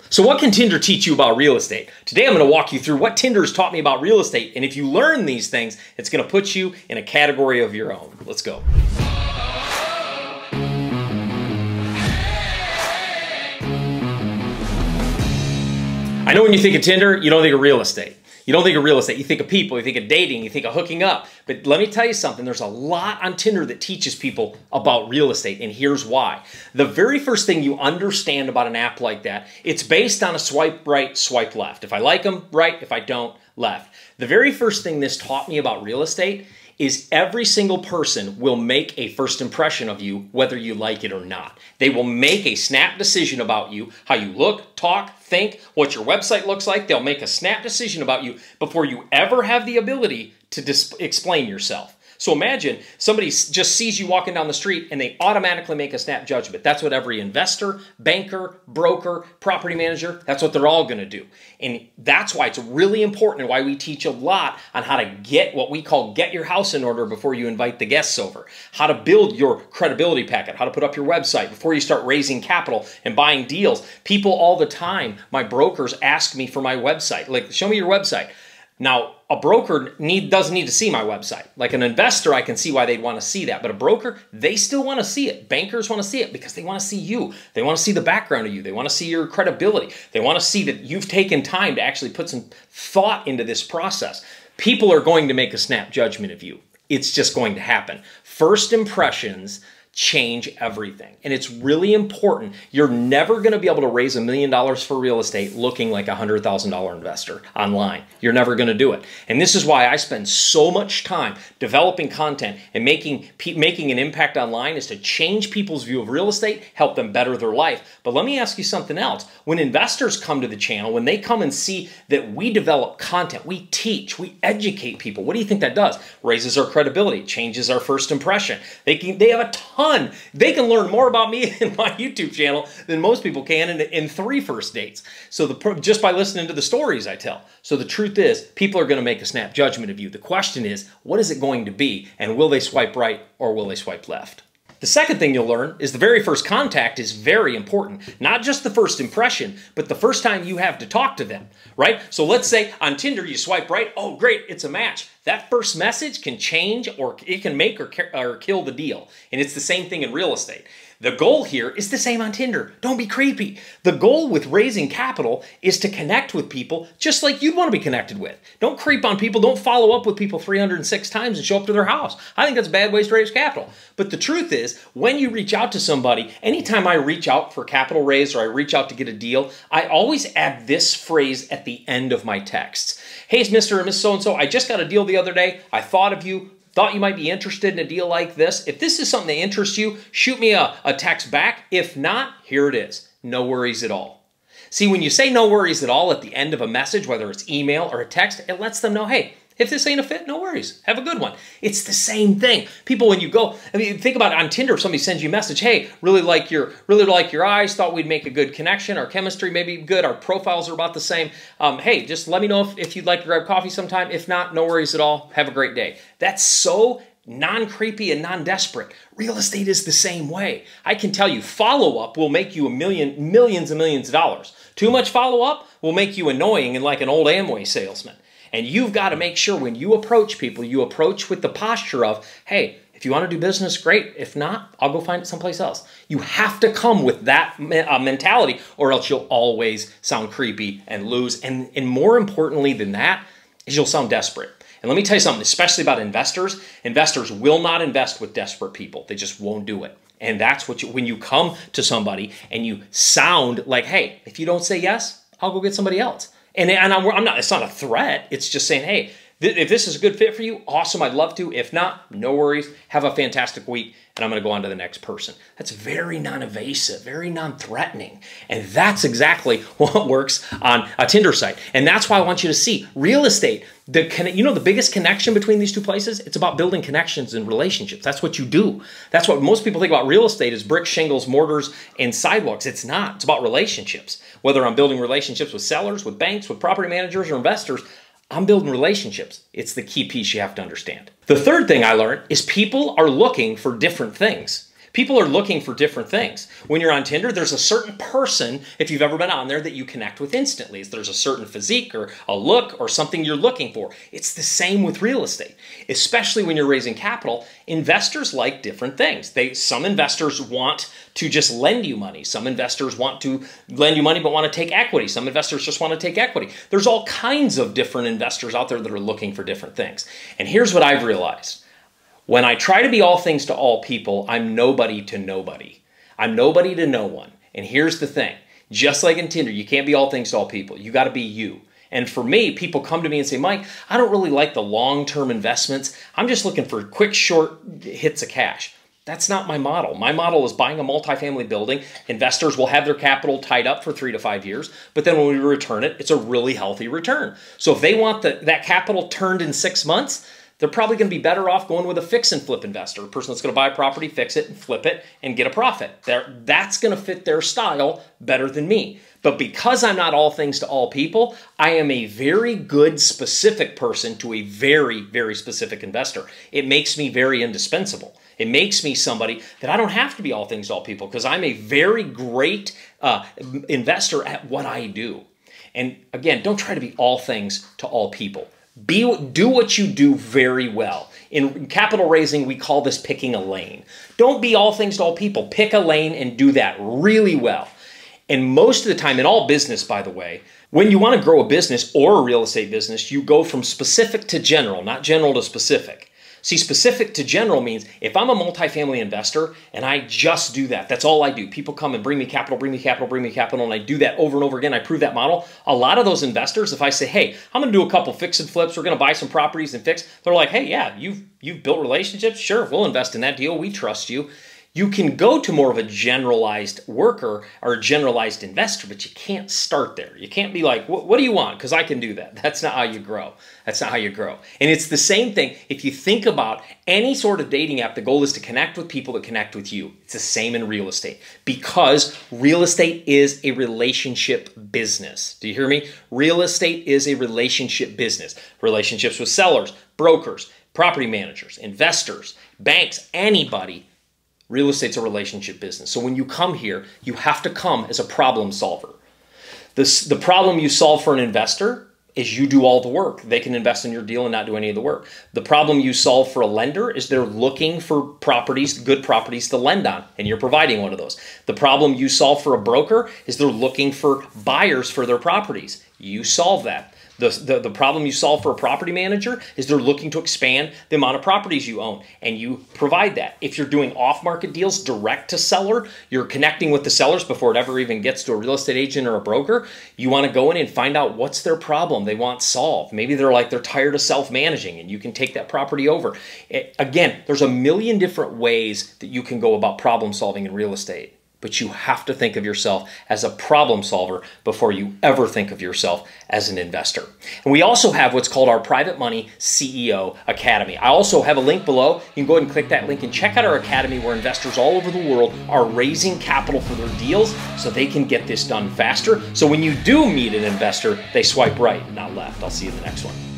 So what can Tinder teach you about real estate? Today I'm going to walk you through what Tinder has taught me about real estate, and if you learn these things, it's going to put you in a category of your own. Let's go. I know when you think of Tinder, you don't think of real estate. You don't think of real estate. You think of people, you think of dating, you think of hooking up. But let me tell you something. There's a lot on Tinder that teaches people about real estate, and here's why. The very first thing you understand about an app like that, it's based on a swipe right, swipe left. If I like them, right. If I don't, left. The very first thing this taught me about real estate is every single person will make a first impression of you, whether you like it or not. They will make a snap decision about you, how you look, talk, think, what your website looks like. They'll make a snap decision about you before you ever have the ability to explain yourself. So imagine somebody just sees you walking down the street and they automatically make a snap judgment. That's what every investor, banker, broker, property manager, that's what they're all going to do. And that's why it's really important and why we teach a lot on how to get what we call get your house in order before you invite the guests over. How to build your credibility packet, how to put up your website before you start raising capital and buying deals. People all the time, my brokers ask me for my website. Like, show me your website. Now, a broker doesn't need to see my website. Like an investor, I can see why they'd want to see that. But a broker, they still want to see it. Bankers want to see it because they want to see you. They want to see the background of you. They want to see your credibility. They want to see that you've taken time to actually put some thought into this process. People are going to make a snap judgment of you. It's just going to happen. First impressions change everything. And it's really important. You're never going to be able to raise $1 million for real estate looking like a $100,000 investor online. You're never going to do it. And this is why I spend so much time developing content and making an impact online, is to change people's view of real estate, help them better their life. But let me ask you something else. When investors come to the channel, when they come and see that we develop content, we teach, we educate people, what do you think that does? Raises our credibility, changes our first impression. They have a ton. They can learn more about me in my YouTube channel than most people can in 3 first dates. So just by listening to the stories I tell. So the truth is, people are going to make a snap judgment of you. The question is, what is it going to be? And will they swipe right or will they swipe left? The second thing you'll learn is the very first contact is very important. Not just the first impression, but the first time you have to talk to them, right? So let's say on Tinder you swipe right. Oh, great, it's a match. That first message can change, or it can make or kill the deal. And it's the same thing in real estate. The goal here is the same on Tinder. Don't be creepy. The goal with raising capital is to connect with people just like you'd want to be connected with. Don't creep on people. Don't follow up with people 306 times and show up to their house. I think that's bad ways to raise capital. But the truth is, when you reach out to somebody, anytime I reach out for capital raise or I reach out to get a deal, I always add this phrase at the end of my texts. Hey, Mr. and Miss So-and-so, I just got a deal the other day. I thought of you. Thought you might be interested in a deal like this. If this is something that interests you, shoot me a text back. If not, here it is. No worries at all. See, when you say no worries at all at the end of a message, whether it's email or a text, it lets them know, hey, if this ain't a fit, no worries. Have a good one. It's the same thing. People, when you go, I mean, think about it on Tinder. If somebody sends you a message, hey, really like your eyes, thought we'd make a good connection. Our chemistry may be good. Our profiles are about the same. Hey, just let me know if you'd like to grab coffee sometime. If not, no worries at all. Have a great day. That's so non-creepy and non-desperate. Real estate is the same way. I can tell you, follow-up will make you millions and millions of dollars. Too much follow-up will make you annoying and like an old Amway salesman. And you've got to make sure when you approach people, you approach with the posture of, hey, if you want to do business, great. If not, I'll go find it someplace else. You have to come with that mentality, or else you'll always sound creepy and lose. And more importantly than that is you'll sound desperate. And let me tell you something, especially about investors. Investors will not invest with desperate people. They just won't do it. And that's what when you come to somebody and you sound like, hey, if you don't say yes, I'll go get somebody else. And I'm not, it's not a threat. It's just saying, hey, if this is a good fit for you, awesome, I'd love to. If not, no worries. Have a fantastic week, and I'm going to go on to the next person. That's very non-evasive, very non-threatening. And that's exactly what works on a Tinder site. And that's why I want you to see real estate. You know the biggest connection between these two places? It's about building connections and relationships. That's what you do. That's what most people think about real estate is bricks, shingles, mortars, and sidewalks. It's not. It's about relationships. Whether I'm building relationships with sellers, with banks, with property managers, or investors, I'm building relationships. It's the key piece you have to understand. The third thing I learned is people are looking for different things. People are looking for different things. When you're on Tinder, there's a certain person, if you've ever been on there, that you connect with instantly. There's a certain physique or a look or something you're looking for. It's the same with real estate, especially when you're raising capital. Investors like different things. Some investors want to just lend you money. Some investors want to lend you money but want to take equity. Some investors just want to take equity. There's all kinds of different investors out there that are looking for different things. And here's what I've realized. When I try to be all things to all people, I'm nobody to nobody. I'm nobody to no one. And here's the thing. Just like in Tinder, you can't be all things to all people. You got to be you. And for me, people come to me and say, Mike, I don't really like the long-term investments. I'm just looking for quick, short hits of cash. That's not my model. My model is buying a multifamily building. Investors will have their capital tied up for 3 to 5 years, but then when we return it, it's a really healthy return. So if they want that capital turned in 6 months, they're probably going to be better off going with a fix and flip investor, a person that's going to buy a property, fix it, and flip it, and get a profit. That's going to fit their style better than me. But because I'm not all things to all people, I am a very good specific person to a very, very specific investor. It makes me very indispensable. It makes me somebody that I don't have to be all things to all people because I'm a very great investor at what I do. And again, don't try to be all things to all people. Do what you do very well. In capital raising, we call this picking a lane. Don't be all things to all people. Pick a lane and do that really well. And most of the time, in all business, by the way, when you want to grow a business or a real estate business, you go from specific to general, not general to specific. See, specific to general means if I'm a multifamily investor and I just do that, that's all I do. People come and bring me capital, bring me capital, bring me capital, and I do that over and over again. I prove that model. A lot of those investors, if I say, hey, I'm going to do a couple fix and flips, we're going to buy some properties and fix, they're like, hey, yeah, you've built relationships. Sure, we'll invest in that deal. We trust you. You can go to more of a generalized worker or a generalized investor, but you can't start there. You can't be like, what do you want? Because I can do that. That's not how you grow. That's not how you grow. And it's the same thing. If you think about any sort of dating app, the goal is to connect with people that connect with you. It's the same in real estate because real estate is a relationship business. Do you hear me? Real estate is a relationship business. Relationships with sellers, brokers, property managers, investors, banks, anybody. Real estate's a relationship business. So when you come here, you have to come as a problem solver. The problem you solve for an investor is you do all the work. They can invest in your deal and not do any of the work. The problem you solve for a lender is they're looking for properties, good properties to lend on, and you're providing one of those. The problem you solve for a broker is they're looking for buyers for their properties. You solve that. The problem you solve for a property manager is they're looking to expand the amount of properties you own, and you provide that. If you're doing off-market deals direct to seller, you're connecting with the sellers before it ever even gets to a real estate agent or a broker. You want to go in and find out what's their problem they want solved. Maybe they're tired of self-managing, and you can take that property over. Again, there's a million different ways that you can go about problem solving in real estate. But you have to think of yourself as a problem solver before you ever think of yourself as an investor. And we also have what's called our Private Money CEO Academy. I also have a link below. You can go ahead and click that link and check out our academy where investors all over the world are raising capital for their deals so they can get this done faster. So when you do meet an investor, they swipe right, not left. I'll see you in the next one.